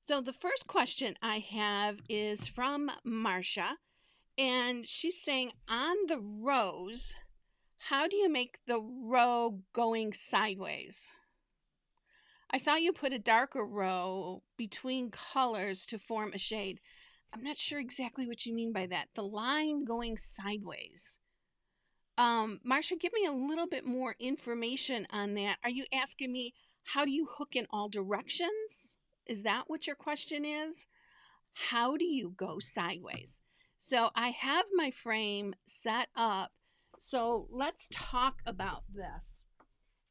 So the first question I have is from Marcia, and she's saying, on the rows, how do you make the row going sideways? I saw you put a darker row between colors to form a shade. I'm not sure exactly what you mean by that. The line going sideways. Marcia, give me a little bit more information on that. Are you asking me, how do you hook in all directions? Is that what your question is? How do you go sideways? So I have my frame set up. So let's talk about this.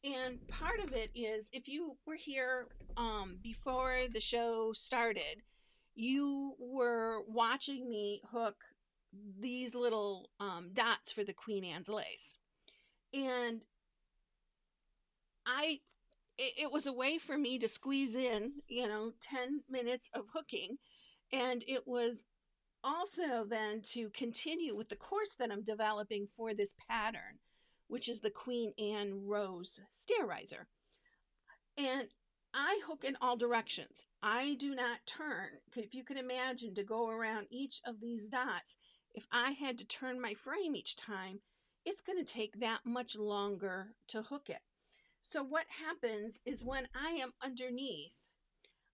And part of it is, if you were here before the show started, you were watching me hook these little dots for the Queen Anne's lace. And it was a way for me to squeeze in, 10 minutes of hooking. And it was also then to continue with the course that I'm developing for this pattern, which is the Queen Anne Rose Stair Riser. And I hook in all directions. I do not turn. If you can imagine, to go around each of these dots, if I had to turn my frame each time, it's going to take that much longer to hook it. So what happens is, when I am underneath,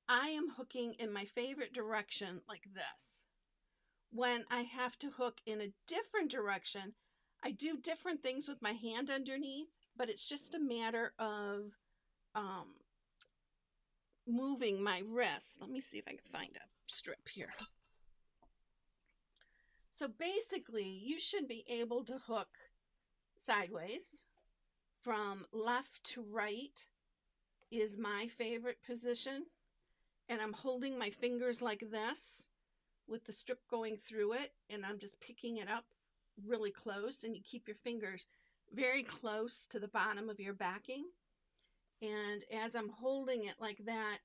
I am hooking in my favorite direction like this. When I have to hook in a different direction, I do different things with my hand underneath, but it's just a matter of moving my wrist. Let me see if I can find a strip here. So basically, you should be able to hook sideways. From left to right is my favorite position. And I'm holding my fingers like this with the strip going through it. And I'm just picking it up really close. And you keep your fingers very close to the bottom of your backing. And as I'm holding it like that,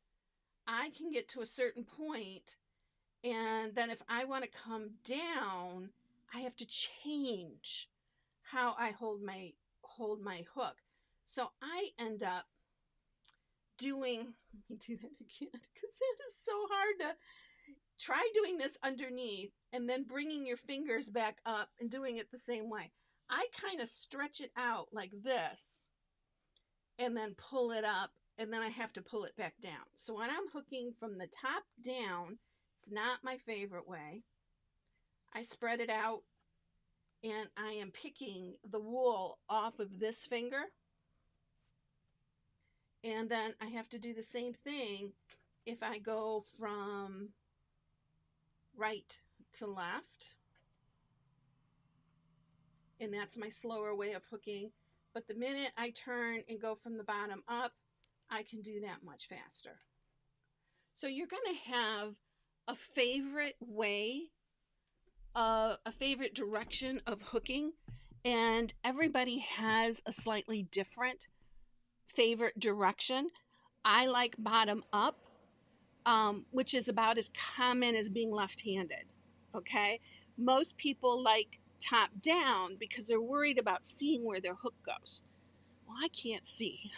I can get to a certain point, and then if I want to come down, I have to change how I hold my hook. So I end up doing, let me do that again, because it is so hard to try doing this underneath and then bringing your fingers back up and doing it the same way. I kind of stretch it out like this and then pull it up, and then I have to pull it back down. So when I'm hooking from the top down, it's not my favorite way. I spread it out, and I am picking the wool off of this finger. And then I have to do the same thing if I go from right to left. And that's my slower way of hooking. But the minute I turn and go from the bottom up, I can do that much faster. So you're going to have a favorite way, a favorite direction of hooking, and everybody has a slightly different favorite direction. I like bottom up, which is about as common as being left-handed, okay? Most people like top down because they're worried about seeing where their hook goes. Well, I can't see.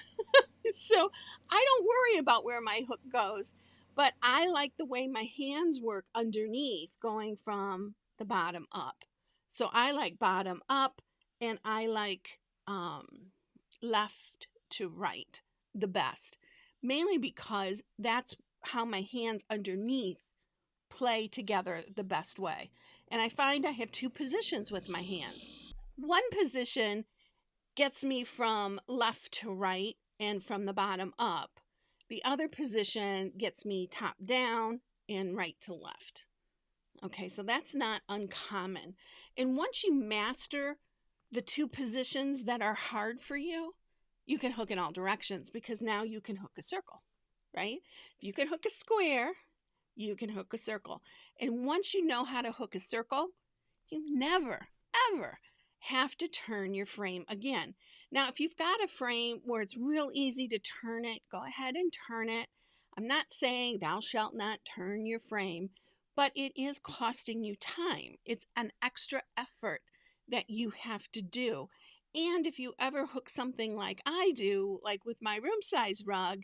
So I don't worry about where my hook goes, but I like the way my hands work underneath, going from the bottom up. So I like bottom up, and I like left to right the best, mainly because that's how my hands underneath play together the best way. And I find I have two positions with my hands. One position gets me from left to right and from the bottom up. The other position gets me top down and right to left. Okay, so that's not uncommon. And once you master the two positions that are hard for you, you can hook in all directions, because now you can hook a circle, right? If you can hook a square, you can hook a circle. And once you know how to hook a circle, you never, ever have to turn your frame again. Now, if you've got a frame where it's real easy to turn it, go ahead and turn it. I'm not saying thou shalt not turn your frame, but it is costing you time. It's an extra effort that you have to do. And if you ever hook something like I do, like with my room size rug,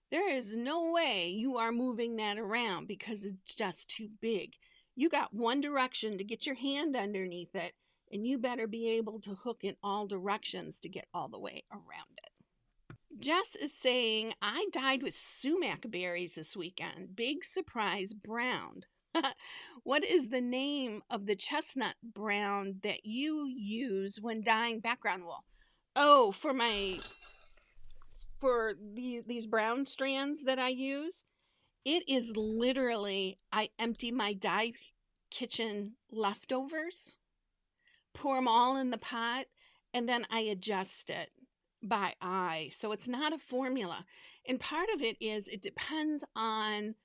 There is no way you are moving that around because it's just too big. You got one direction to get your hand underneath it, and you better be able to hook in all directions to get all the way around it. Jess is saying, I dyed with sumac berries this weekend. Big surprise, brown. What is the name of the chestnut brown that you use when dyeing background wool? Oh, for these brown strands that I use, it is literally I empty my dye kitchen leftovers, pour them all in the pot, and then I adjust it by eye. So it's not a formula. And part of it is it depends on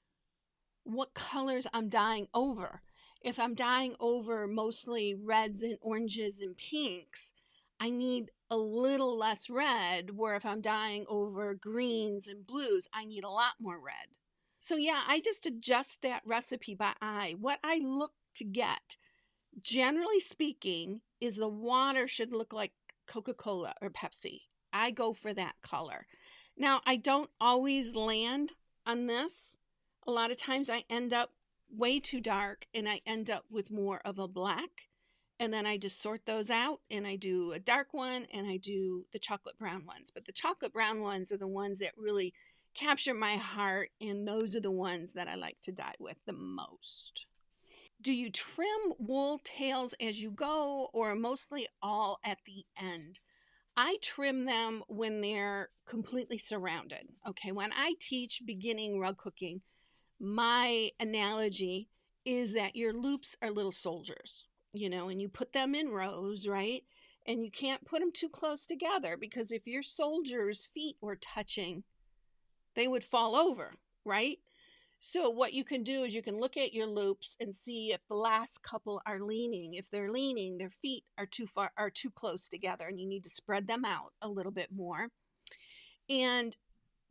what colors I'm dyeing over. If I'm dyeing over mostly reds and oranges and pinks, I need a little less red, where if I'm dyeing over greens and blues, I need a lot more red. So yeah, I just adjust that recipe by eye. What I look to get, generally speaking, is the water should look like Coca-Cola or Pepsi. I go for that color. Now, I don't always land on this. A lot of times I end up way too dark and I end up with more of a black. And then I just sort those out and I do a dark one and I do the chocolate brown ones. But the chocolate brown ones are the ones that really capture my heart, and those are the ones that I like to dye with the most. Do you trim wool tails as you go or mostly all at the end? I trim them when they're completely surrounded. Okay, when I teach beginning rug cooking, my analogy is that your loops are little soldiers, and you put them in rows, right? And you can't put them too close together because if your soldiers' feet were touching, they would fall over, right? So what you can do is you can look at your loops and see if the last couple are leaning. If they're leaning, their feet are too close together, and you need to spread them out a little bit more. And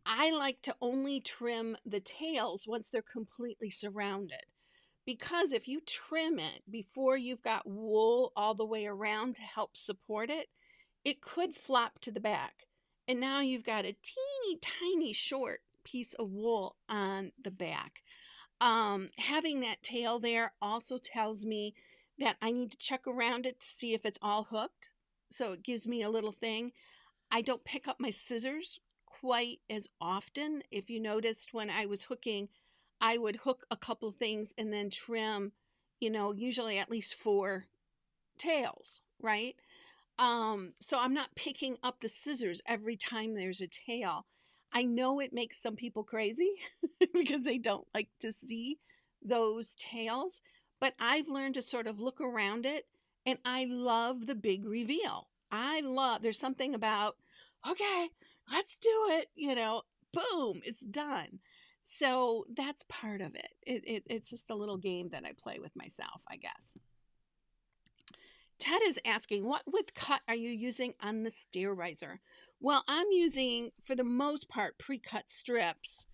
I like to only trim the tails once they're completely surrounded. Because if you trim it before you've got wool all the way around to help support it, it could flop to the back. And now you've got a teeny tiny short piece of wool on the back. Having that tail there also tells me that I need to check around it to see if it's all hooked. So it gives me a little thing. I don't pick up my scissors quite as often. If you noticed when I was hooking, I would hook a couple things and then trim, usually at least 4 tails, right? So I'm not picking up the scissors every time there's a tail. I know it makes some people crazy because they don't like to see those tails, but I've learned to sort of look around it, and I love the big reveal. There's something about, okay, let's do it, boom, it's done. So that's part of it. It's just a little game that I play with myself, I guess. Ted is asking, what width cut are you using on the stair riser? Well, I'm using, for the most part, pre-cut strips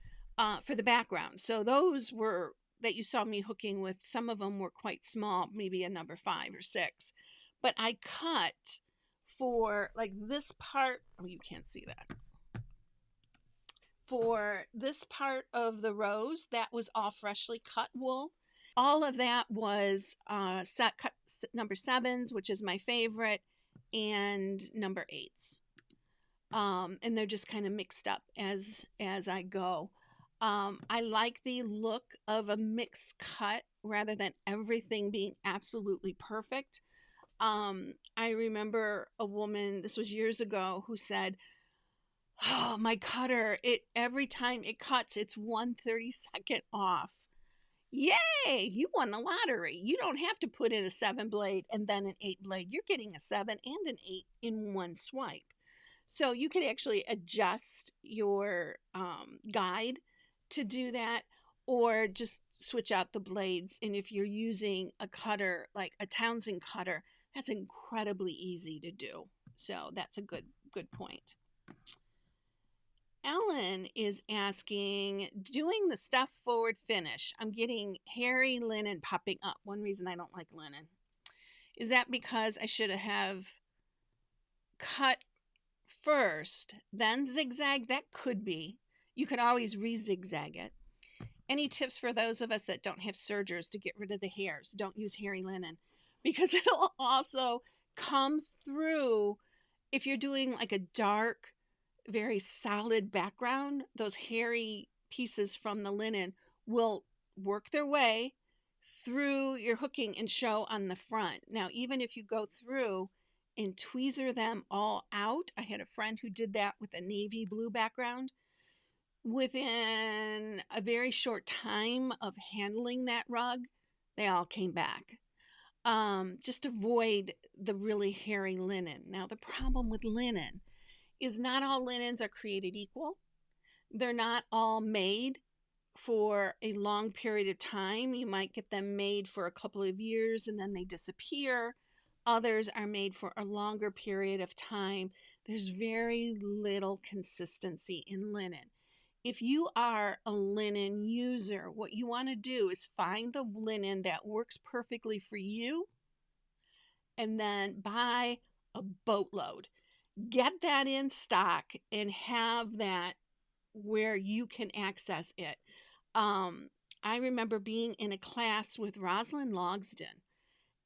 for the background. So those were, that you saw me hooking with, some of them were quite small, maybe a number 5 or 6. But I cut for, like, this part, oh, you can't see that. For this part of the rose, that was all freshly cut wool. All of that was cut number 7s, which is my favorite, and number 8s. And they're just kind of mixed up as I go. I like the look of a mixed cut rather than everything being absolutely perfect. I remember a woman, this was years ago, who said, "Oh, my cutter, every time it cuts, it's 1/32 off." Yay! You won the lottery. You don't have to put in a 7 blade and then an 8 blade. You're getting a 7 and an 8 in one swipe. So you can actually adjust your guide to do that, or just switch out the blades. And if you're using a cutter like a Townsend cutter, that's incredibly easy to do. So that's a good point. Ellen is asking, doing the stuff forward finish, I'm getting hairy linen popping up. One reason I don't like linen. Is that because I should have cut first, then zigzag? That could be. You can always re-zigzag it. Any tips for those of us that don't have sergers to get rid of the hairs? Don't use hairy linen because it'll also come through if you're doing like a dark, very solid background. Those hairy pieces from the linen will work their way through your hooking and show on the front. Now, even if you go through and tweezer them all out, I had a friend who did that with a navy blue background. Within a very short time of handling that rug, they all came back. Just avoid the really hairy linen. Now, the problem with linen is not all linens are created equal. They're not all made for a long period of time. You might get them made for a couple of years and then they disappear. Others are made for a longer period of time. There's very little consistency in linen. If you are a linen user, what you want to do is find the linen that works perfectly for you and then buy a boatload. Get that in stock and have that where you can access it. I remember being in a class with Rosalind Logsden,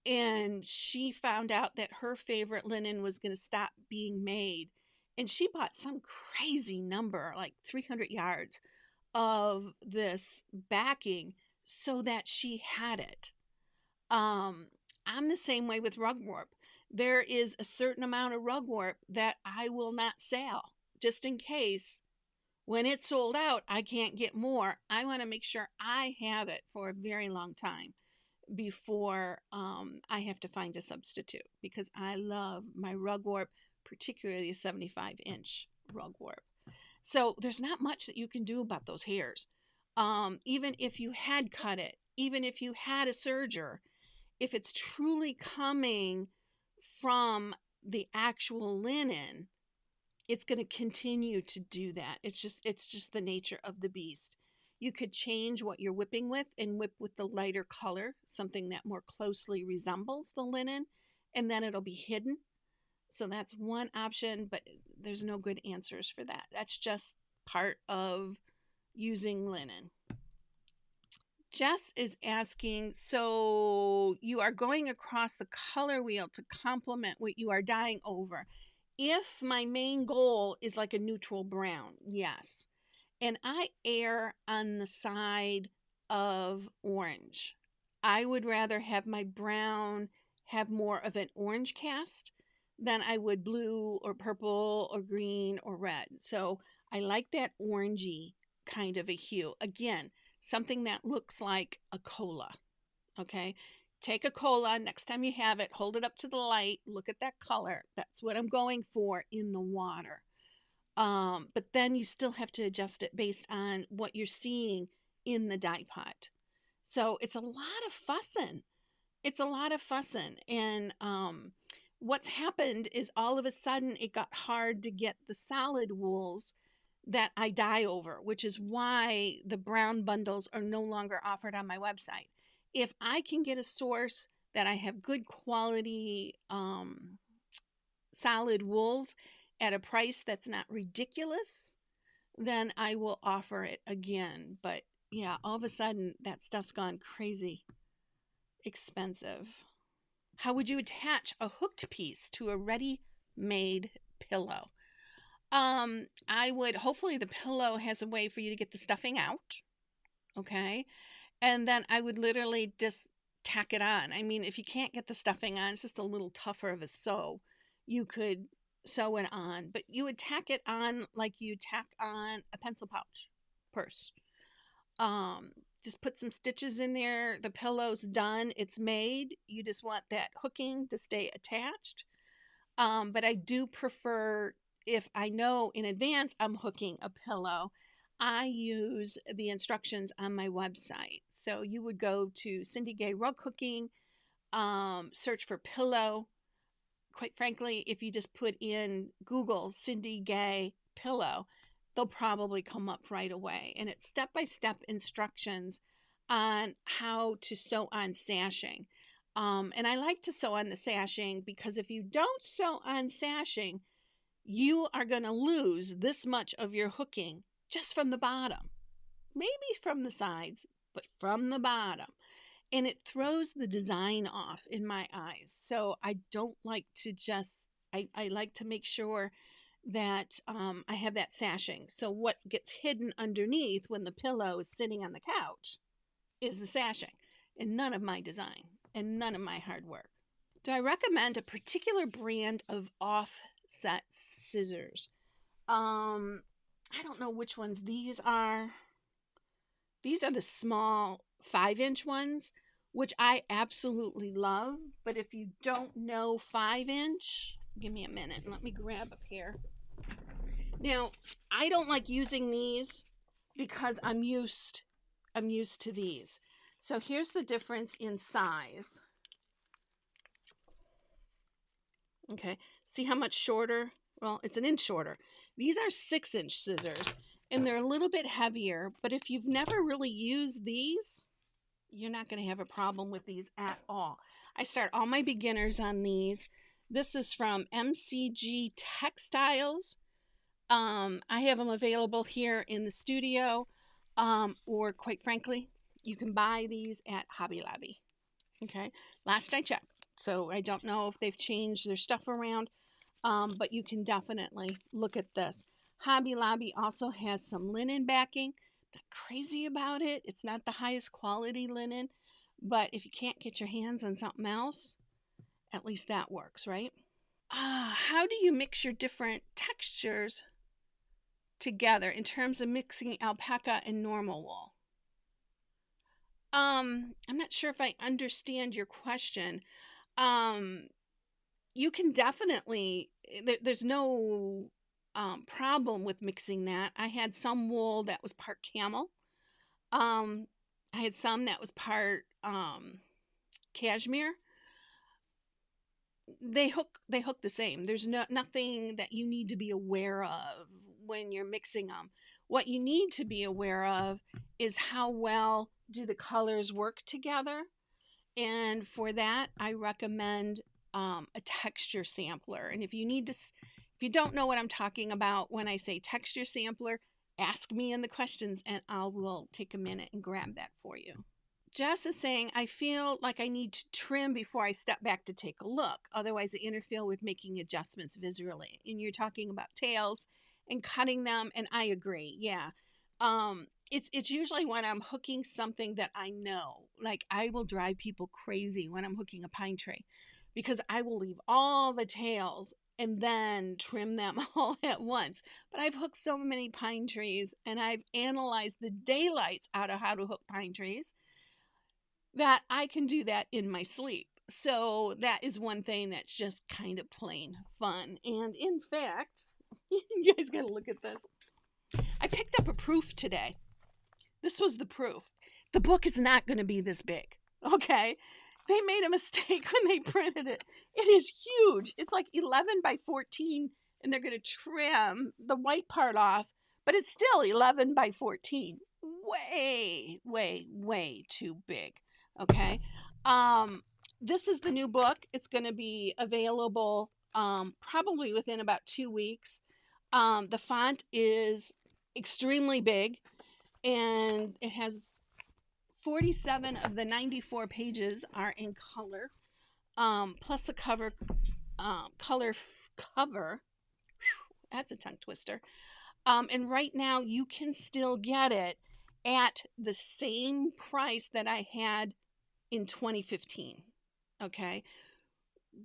and she found out that her favorite linen was going to stop being made. And she bought some crazy number, like 300 yards of this backing so that she had it. I'm the same way with rug warp. There is a certain amount of rug warp that I will not sell just in case when it's sold out, I can't get more. I want to make sure I have it for a very long time before I have to find a substitute because I love my rug warp, particularly 75-inch rug warp. So there's not much that you can do about those hairs. Even if you had cut it, even if you had a serger, if it's truly coming from the actual linen, it's going to continue to do that. It's just the nature of the beast. You could change what you're whipping with and whip with the lighter color, something that more closely resembles the linen, and then it'll be hidden. So that's one option, but there's no good answers for that. That's just part of using linen. Jess is asking, so you are going across the color wheel to complement what you are dyeing over. If my main goal is like a neutral brown, yes. And I err on the side of orange. I would rather have my brown have more of an orange cast than I would blue or purple or green or red. So I like that orangey kind of a hue. Again, something that looks like a cola. Okay. Take a cola, next time you have it, hold it up to the light, look at that color. That's what I'm going for in the water. But then you still have to adjust it based on what you're seeing in the dye pot. So it's a lot of fussing. It's a lot of fussing. And what's happened is all of a sudden it got hard to get the solid wools that I dye over, which is why the brown bundles are no longer offered on my website. If I can get a source that I have good quality solid wools at a price that's not ridiculous, then I will offer it again. But yeah, all of a sudden that stuff's gone crazy expensive. How would you attach a hooked piece to a ready-made pillow? I would, hopefully the pillow has a way for you to get the stuffing out. Okay. And then I would literally just tack it on. I mean, if you can't get the stuffing on, it's just a little tougher of a sew. You could sew it on, but you would tack it on like you tack on a pencil pouch purse. Just put some stitches in there. The pillow's done. It's made. You just want that hooking to stay attached. But I do prefer, if I know in advance I'm hooking a pillow, I use the instructions on my website. So you would go to Cindy Gay Rug Hooking, search for pillow. Quite frankly, if you just put in Google Cindy Gay pillow, they'll probably come up right away. And it's step-by-step instructions on how to sew on sashing. And I like to sew on the sashing because if you don't sew on sashing, you are going to lose this much of your hooking just from the bottom. Maybe from the sides, but from the bottom. And it throws the design off in my eyes. So I don't like to just, I like to make sure that I have that sashing. So what gets hidden underneath when the pillow is sitting on the couch is the sashing, and none of my design and none of my hard work. Do I recommend a particular brand of offset scissors? I don't know which ones these are. These are the small 5-inch ones, which I absolutely love. But if you don't know 5-inch, give me a minute and let me grab a pair. Now, I don't like using these because I'm used to these. So here's the difference in size. Okay, see how much shorter? Well, it's an inch shorter. These are 6-inch scissors, and they're a little bit heavier, but if you've never really used these, you're not going to have a problem with these at all. I start all my beginners on these. This is from MCG Textiles. I have them available here in the studio, or quite frankly, you can buy these at Hobby Lobby. Okay, last I checked. So I don't know if they've changed their stuff around, but you can definitely look at this. Hobby Lobby also has some linen backing. Not crazy about it. It's not the highest quality linen, but if you can't get your hands on something else, at least that works, right? How do you mix your different textures together in terms of mixing alpaca and normal wool? I'm not sure if I understand your question. You can definitely, there's no problem with mixing that. I had some wool that was part camel. I had some that was part cashmere. They hook the same. There's nothing that you need to be aware of when you're mixing them. What you need to be aware of is how well do the colors work together. And for that, I recommend a texture sampler. And if you don't know what I'm talking about when I say texture sampler, ask me in the questions and I will take a minute and grab that for you. Jess is saying, I feel like I need to trim before I step back to take a look. Otherwise, I interfere with making adjustments visually. And you're talking about tails and cutting them, and I agree. Yeah. It's usually when I'm hooking something that I know. Like, I will drive people crazy when I'm hooking a pine tree because I will leave all the tails and then trim them all at once. But I've hooked so many pine trees and I've analyzed the daylights out of how to hook pine trees that I can do that in my sleep. So that is one thing that's just kind of plain fun. And in fact, you guys got to look at this. I picked up a proof today. This was the proof. The book is not going to be this big, okay? They made a mistake when they printed it. It is huge. It's like 11 by 14, and they're going to trim the white part off, but it's still 11 by 14. Way, way, way too big, okay? This is the new book. It's going to be available probably within about 2 weeks. The font is extremely big, and it has 47 of the 94 pages are in color, plus the cover. That's a tongue twister. And right now you can still get it at the same price that I had in 2015. Okay.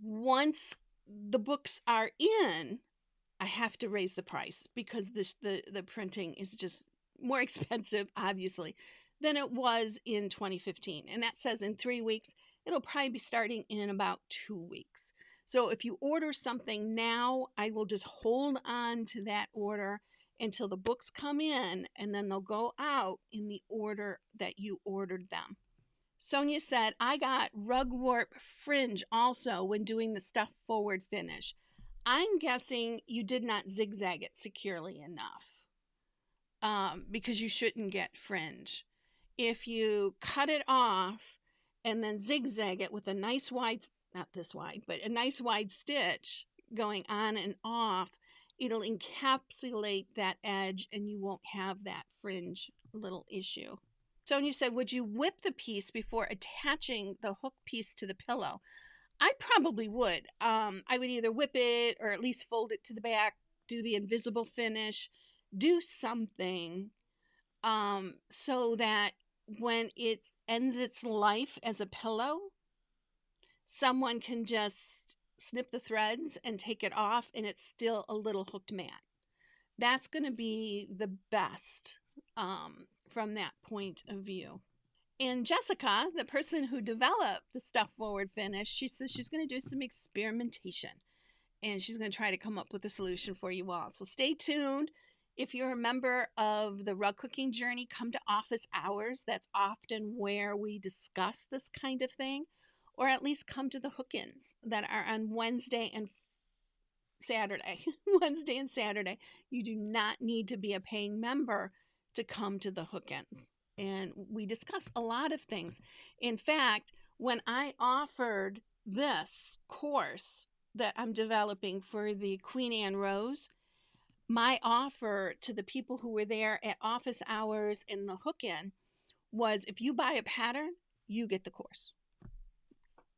Once the books are in, I have to raise the price because the printing is just more expensive, obviously, than it was in 2015. And that says in 3 weeks, it'll probably be starting in about 2 weeks. So if you order something now, I will just hold on to that order until the books come in, and then they'll go out in the order that you ordered them. Sonia said, I got rugwarp fringe also when doing the stuff forward finish. I'm guessing you did not zigzag it securely enough because you shouldn't get fringe. If you cut it off and then zigzag it with a nice wide, not this wide, but a nice wide stitch going on and off, it'll encapsulate that edge and you won't have that fringe little issue. Sonia said, would you whip the piece before attaching the hook piece to the pillow? I probably would. I would either whip it or at least fold it to the back, do the invisible finish, do something so that when it ends its life as a pillow, someone can just snip the threads and take it off and it's still a little hooked mat. That's going to be the best from that point of view. And Jessica, the person who developed the stuff forward finish, she says she's going to do some experimentation and she's going to try to come up with a solution for you all. So stay tuned. If you're a member of the rug cooking journey, come to office hours. That's often where we discuss this kind of thing, or at least come to the hook-ins that are on Wednesday and Saturday. Wednesday and Saturday. You do not need to be a paying member to come to the hook-ins. And we discuss a lot of things. In fact, when I offered this course that I'm developing for the Queen Anne Rose, my offer to the people who were there at office hours in the hook-in was, if you buy a pattern, you get the course.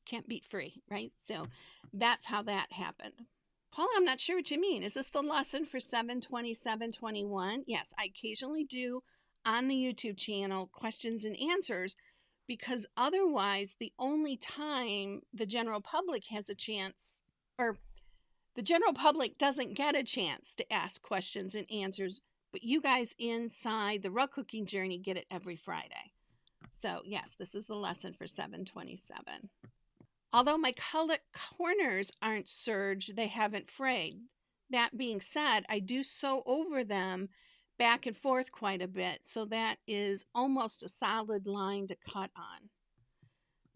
Can't beat free, right? So that's how that happened. Paula, I'm not sure what you mean. Is this the lesson for 7/27/21? Yes, I occasionally do on the YouTube channel questions and answers, because otherwise the only time the general public has a chance, or the general public doesn't get a chance to ask questions and answers, but you guys inside the rug cooking journey get it every Friday. So yes, this is the lesson for 7/27. Although my color corners aren't serged, they haven't frayed. That being said, I do sew over them back and forth quite a bit, so that is almost a solid line to cut on.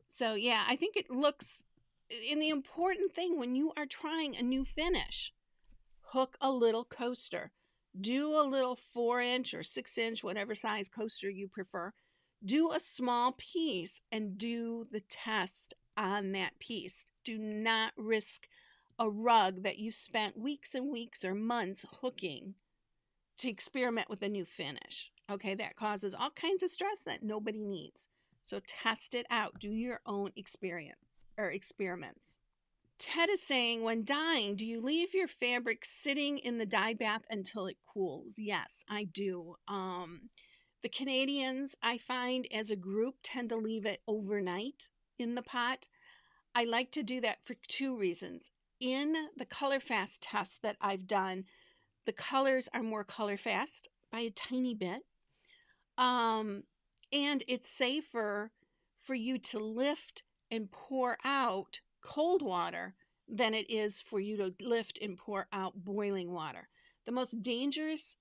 So yeah, I think it looks, and the important thing when you are trying a new finish, hook a little coaster. Do a little 4-inch or 6-inch, whatever size coaster you prefer. Do a small piece and do the test on that piece. Do not risk a rug that you spent weeks and weeks or months hooking to experiment with a new finish. Okay, that causes all kinds of stress that nobody needs. So test it out. Do your own experience or experiments. Ted is saying, when dyeing, do you leave your fabric sitting in the dye bath until it cools? Yes, I do. The Canadians, I find, as a group, tend to leave it overnight in the pot. I like to do that for 2 reasons. In the color fast tests that I've done, the colors are more color fast by a tiny bit. And it's safer for you to lift and pour out cold water than it is for you to lift and pour out boiling water. The most dangerous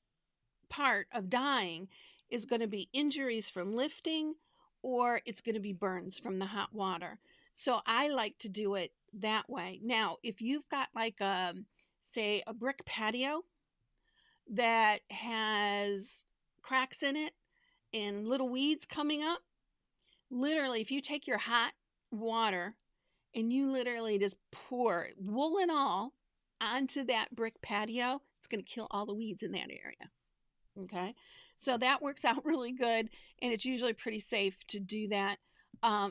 part of dyeing is going to be injuries from lifting, or it's going to be burns from the hot water. So I like to do it that way. Now, if you've got like say a brick patio that has cracks in it and little weeds coming up, literally, if you take your hot water and you literally just pour wool and all onto that brick patio, it's going to kill all the weeds in that area. Okay, so that works out really good, and it's usually pretty safe to do that.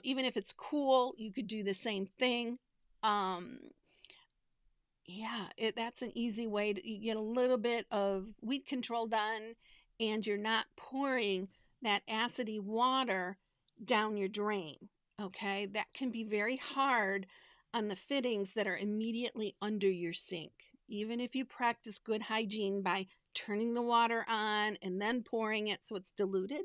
Even if it's cool, you could do the same thing. Yeah, that's an easy way to get a little bit of weed control done, and you're not pouring that acidy water down your drain. Okay, that can be very hard on the fittings that are immediately under your sink. Even if you practice good hygiene by turning the water on and then pouring it so it's diluted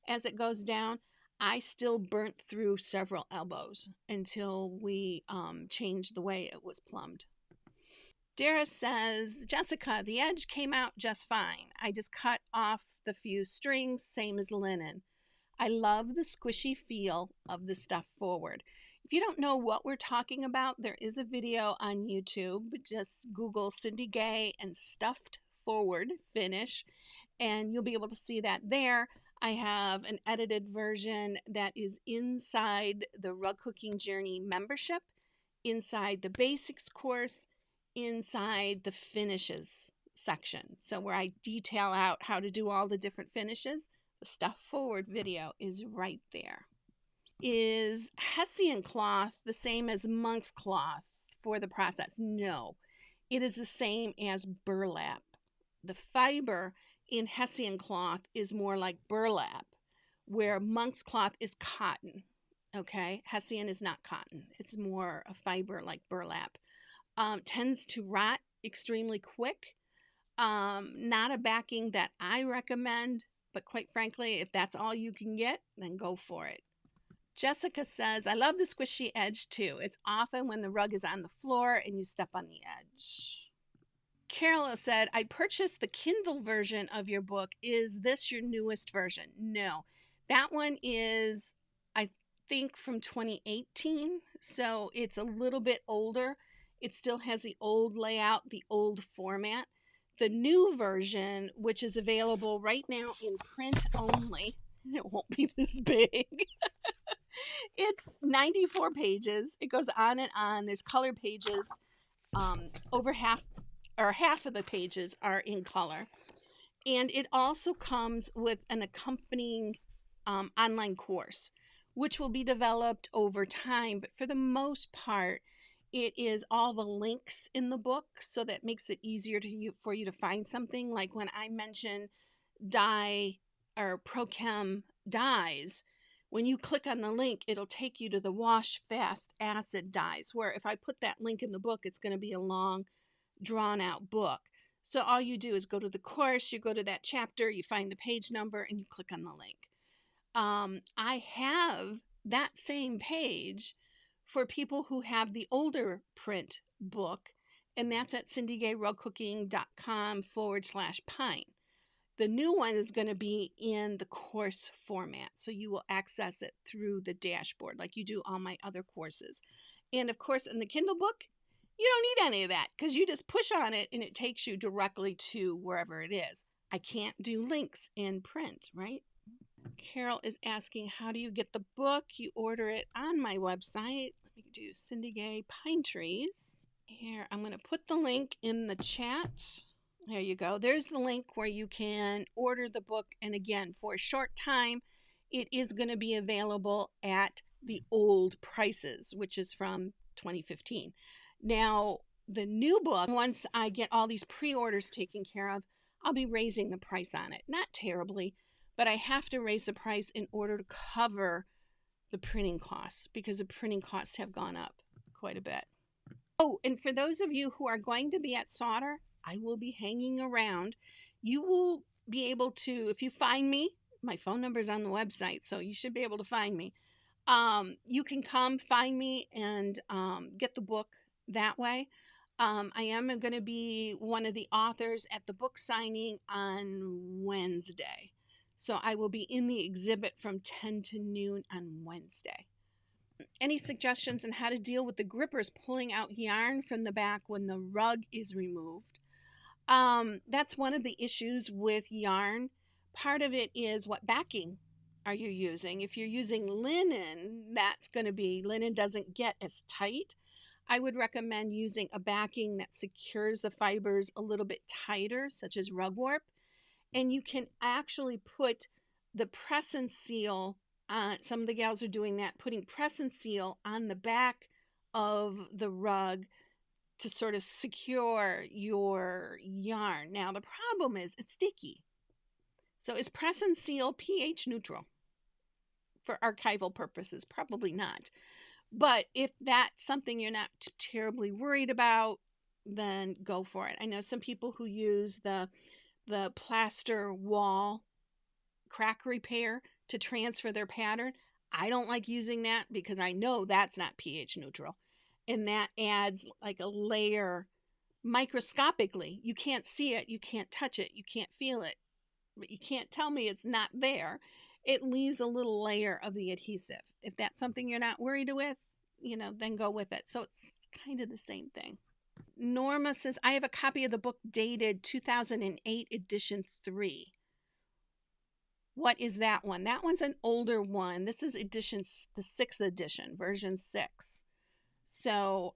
as it goes down, I still burnt through several elbows until we changed the way it was plumbed. Dara says, Jessica, the edge came out just fine. I just cut off the few strings, same as linen. I love the squishy feel of the stuff forward. If you don't know what we're talking about, there is a video on YouTube. Just Google Cindy Gay and stuffed forward finish, and you'll be able to see that there. I have an edited version that is inside the Rug Cooking Journey membership, inside the basics course, inside the finishes section. So where I detail out how to do all the different finishes, the Stuff Forward video is right there. Is Hessian cloth the same as monk's cloth for the process? No, it is the same as burlap. The fiber in Hessian cloth is more like burlap, where monk's cloth is cotton. Okay, Hessian is not cotton. It's more a fiber like burlap. Tends to rot extremely quick. Not a backing that I recommend, but quite frankly, if that's all you can get, then go for it. Jessica says, I love the squishy edge too. It's often when the rug is on the floor and you step on the edge. Carol said, I purchased the Kindle version of your book. Is this your newest version? No, that one is, I think, from 2018. So it's a little bit older. It still has the old layout, the old format. The new version, which is available right now in print only, it won't be this big. It's 94 pages. It goes on and on. There's color pages. Over half of the pages are in color. And it also comes with an accompanying online course, which will be developed over time. But for the most part, it is all the links in the book, so that makes it easier for you to find something. Like when I mention dye or Prochem dyes, when you click on the link, it'll take you to the wash fast acid dyes, where if I put that link in the book, it's going to be a long, drawn out book. So all you do is go to the course, you go to that chapter, you find the page number, and you click on the link. I have that same page for people who have the older print book, and that's at cindygayruggcooking.com/pine. The new one is going to be in the course format, so you will access it through the dashboard like you do all my other courses. And of course, in the Kindle book, you don't need any of that because you just push on it and it takes you directly to wherever it is. I can't do links in print, right? Carol is asking, how do you get the book? You order it on my website. Let me do Cindy Gay Pine Trees. Here, I'm going to put the link in the chat. There you go. There's the link where you can order the book. And again, for a short time, it is going to be available at the old prices, which is from 2015. Now, the new book, once I get all these pre-orders taken care of, I'll be raising the price on it. Not terribly, but I have to raise the price in order to cover the printing costs, because the printing costs have gone up quite a bit. Oh, and for those of you who are going to be at Sauder, I will be hanging around. You will be able to, if you find me, my phone number is on the website, so you should be able to find me. You can come find me and get the book that way. I am going to be one of the authors at the book signing on Wednesday. So I will be in the exhibit from 10 to noon on Wednesday. Any suggestions on how to deal with the grippers pulling out yarn from the back when the rug is removed? That's one of the issues with yarn. Part of it is what backing are you using. If you're using linen, linen doesn't get as tight. I would recommend using a backing that secures the fibers a little bit tighter, such as rug warp. And you can actually put the press and seal, some of the gals are doing that, putting press and seal on the back of the rug to sort of secure your yarn. Now, the problem is it's sticky. So is press and seal pH neutral? For archival purposes, probably not. But if that's something you're not terribly worried about, then go for it. I know some people who use the plaster wall crack repair to transfer their pattern. I don't like using that because I know that's not pH neutral. And that adds like a layer microscopically. You can't see it, you can't touch it, you can't feel it, but you can't tell me it's not there. It leaves a little layer of the adhesive. If that's something you're not worried with, then go with it. So it's kind of the same thing. Norma says, I have a copy of the book dated 2008 edition 3. What is that one? That one's an older one. This is the 6th edition, version 6. So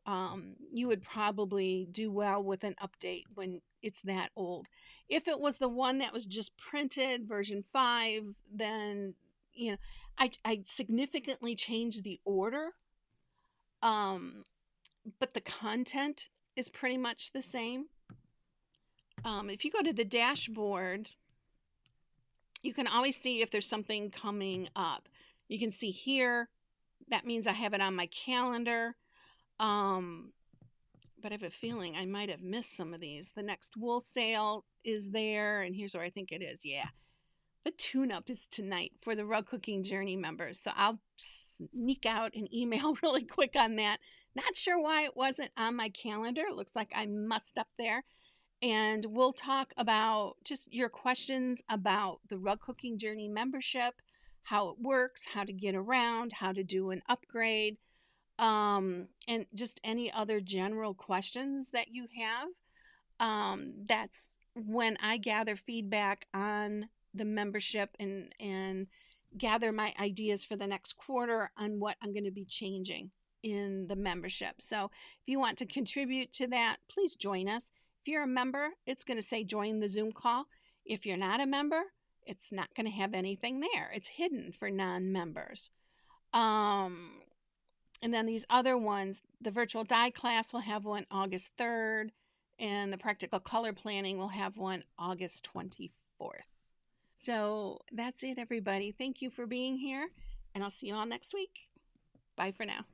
you would probably do well with an update when it's that old. If it was the one that was just printed, version 5, then, you know, I significantly changed the order, um, but the content is pretty much the same. If you go to the dashboard, you can always see if there's something coming up. You can see here, that means I have it on my calendar. But I have a feeling I might have missed some of these. The next wool sale is there, and here's where I think it is. Yeah. The tune-up is tonight for the Rug Cooking Journey members. So I'll sneak out an email really quick on that. Not sure why it wasn't on my calendar. It looks like I mussed up there. And we'll talk about just your questions about the Rug Cooking Journey membership, how it works, how to get around, how to do an upgrade, and just any other general questions that you have. That's when I gather feedback on the membership and gather my ideas for the next quarter on what I'm going to be changing in the membership. So if you want to contribute to that, please join us. If you're a member, it's going to say join the Zoom call. If you're not a member, it's not going to have anything there. It's hidden for non-members. And then these other ones, the virtual die class will have one August 3rd, and the practical color planning will have one August 24th. So that's it, everybody. Thank you for being here, and I'll see you all next week. Bye for now.